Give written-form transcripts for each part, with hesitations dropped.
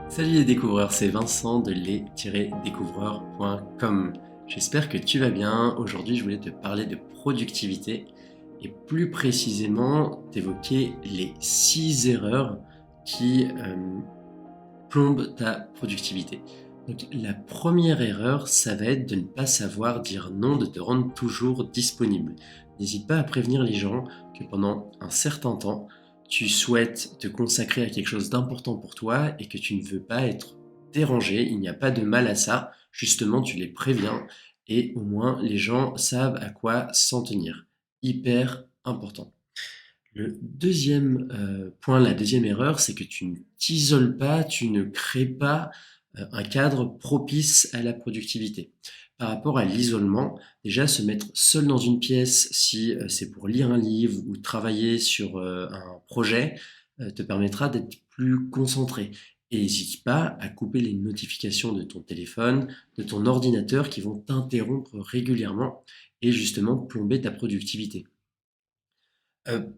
Salut les découvreurs, c'est Vincent de les-découvreurs.com. J'espère que tu vas bien. Aujourd'hui, je voulais te parler de productivité et plus précisément t'évoquer les 6 erreurs qui plombent ta productivité. Donc, la première erreur, ça va être de ne pas savoir dire non, de te rendre toujours disponible. N'hésite pas à prévenir les gens que pendant un certain temps, tu souhaites te consacrer à quelque chose d'important pour toi et que tu ne veux pas être dérangé. Il n'y a pas de mal à ça. Justement, tu les préviens et au moins les gens savent à quoi s'en tenir. Hyper important. Le deuxième point, la deuxième erreur, c'est que tu ne t'isoles pas, tu ne crées pas un cadre propice à la productivité. Par rapport à l'isolement, déjà se mettre seul dans une pièce, si c'est pour lire un livre ou travailler sur un projet, te permettra d'être plus concentré. Et n'hésite pas à couper les notifications de ton téléphone, de ton ordinateur qui vont t'interrompre régulièrement et justement plomber ta productivité.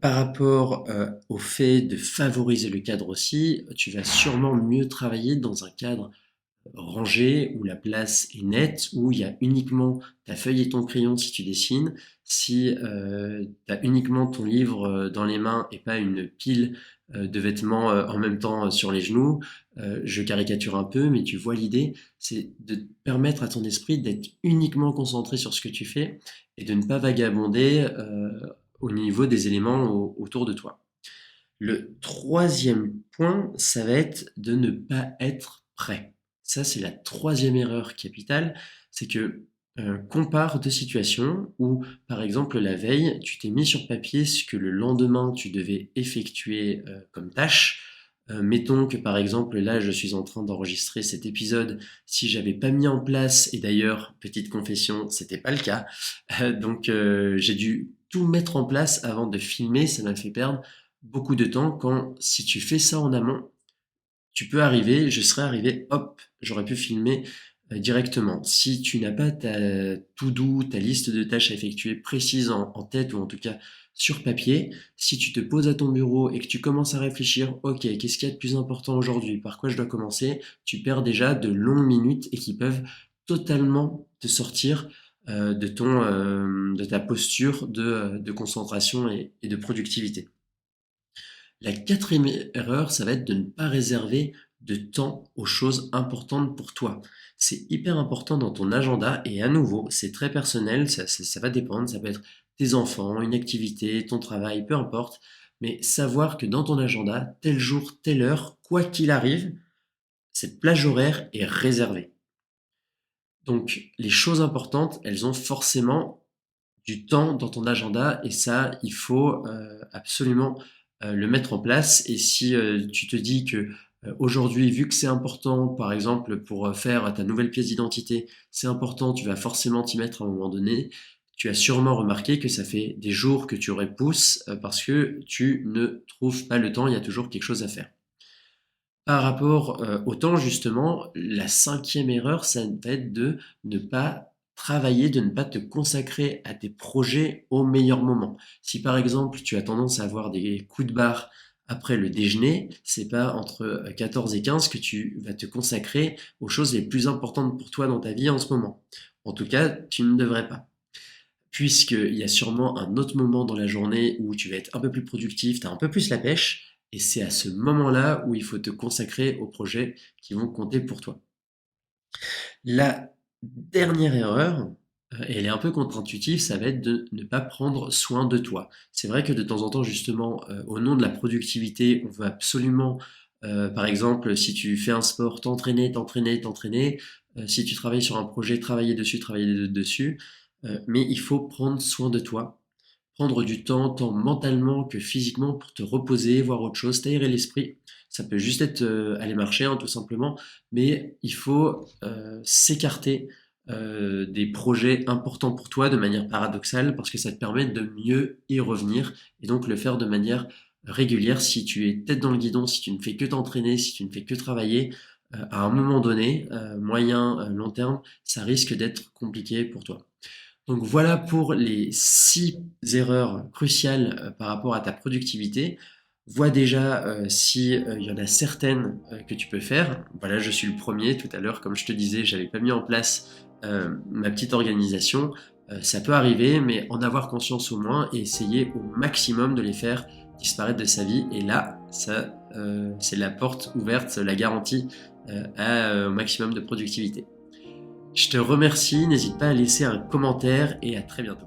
Par rapport, au fait de favoriser le cadre aussi, tu vas sûrement mieux travailler dans un cadre rangé, où la place est nette, où il y a uniquement ta feuille et ton crayon si tu dessines. Si tu as uniquement ton livre dans les mains et pas une pile de vêtements en même temps sur les genoux, je caricature un peu, mais tu vois l'idée, c'est de permettre à ton esprit d'être uniquement concentré sur ce que tu fais et de ne pas vagabonder au niveau des éléments autour de toi. Le troisième point, ça va être de ne pas être prêt. Ça, c'est la troisième erreur capitale, c'est que compare deux situations où, par exemple, la veille, tu t'es mis sur papier ce que le lendemain tu devais effectuer comme tâche. Mettons que par exemple là je suis en train d'enregistrer cet épisode, si j'avais pas mis en place, et d'ailleurs petite confession c'était pas le cas, donc j'ai dû tout mettre en place avant de filmer, ça m'a fait perdre beaucoup de temps quand, si tu fais ça en amont, tu peux arriver, je serais arrivé, hop, j'aurais pu filmer directement. Si tu n'as pas ta to-do, ta liste de tâches à effectuer précise en tête ou en tout cas sur papier, si tu te poses à ton bureau et que tu commences à réfléchir, ok, qu'est-ce qu'il y a de plus important aujourd'hui, par quoi je dois commencer, tu perds déjà de longues minutes et qui peuvent totalement te sortir de ta posture de concentration et de productivité. La quatrième erreur, ça va être de ne pas réserver de temps aux choses importantes pour toi. C'est hyper important dans ton agenda et à nouveau, c'est très personnel, ça va dépendre, ça peut être tes enfants, une activité, ton travail, peu importe, mais savoir que dans ton agenda, tel jour, telle heure, quoi qu'il arrive, cette plage horaire est réservée. Donc les choses importantes, elles ont forcément du temps dans ton agenda et ça, il faut absolument le mettre en place. Et si tu te dis que aujourd'hui, vu que c'est important, par exemple, pour faire ta nouvelle pièce d'identité, c'est important, tu vas forcément t'y mettre à un moment donné, tu as sûrement remarqué que ça fait des jours que tu repousses parce que tu ne trouves pas le temps, il y a toujours quelque chose à faire. Par rapport au temps, justement, la cinquième erreur, ça va être de ne pas travailler, de ne pas te consacrer à tes projets au meilleur moment. Si par exemple, tu as tendance à avoir des coups de barre après le déjeuner, c'est pas entre 14 et 15 que tu vas te consacrer aux choses les plus importantes pour toi dans ta vie en ce moment. En tout cas, tu ne devrais pas. Puisqu'il y a sûrement un autre moment dans la journée où tu vas être un peu plus productif, tu as un peu plus la pêche, et c'est à ce moment-là où il faut te consacrer aux projets qui vont compter pour toi. La dernière erreur, et elle est un peu contre-intuitive, ça va être de ne pas prendre soin de toi. C'est vrai que de temps en temps, justement, au nom de la productivité, on veut absolument, par exemple, si tu fais un sport, t'entraîner, t'entraîner, t'entraîner, si tu travailles sur un projet, travailler dessus, mais il faut prendre soin de toi, prendre du temps, tant mentalement que physiquement, pour te reposer, voir autre chose, t'aérer l'esprit. Ça peut juste être aller marcher, hein, tout simplement, mais il faut s'écarter des projets importants pour toi de manière paradoxale parce que ça te permet de mieux y revenir et donc le faire de manière régulière. Si tu es tête dans le guidon, si tu ne fais que t'entraîner, si tu ne fais que travailler, à un moment donné, moyen, long terme, ça risque d'être compliqué pour toi. Donc voilà pour les 6 erreurs cruciales par rapport à ta productivité. Vois déjà si il y en a certaines que tu peux faire. Voilà, je suis le premier. Tout à l'heure, comme je te disais, j'avais pas mis en place ma petite organisation. Ça peut arriver, mais en avoir conscience au moins et essayer au maximum de les faire disparaître de sa vie. Et là, ça, c'est la porte ouverte, la garantie au maximum de productivité. Je te remercie, n'hésite pas à laisser un commentaire et à très bientôt.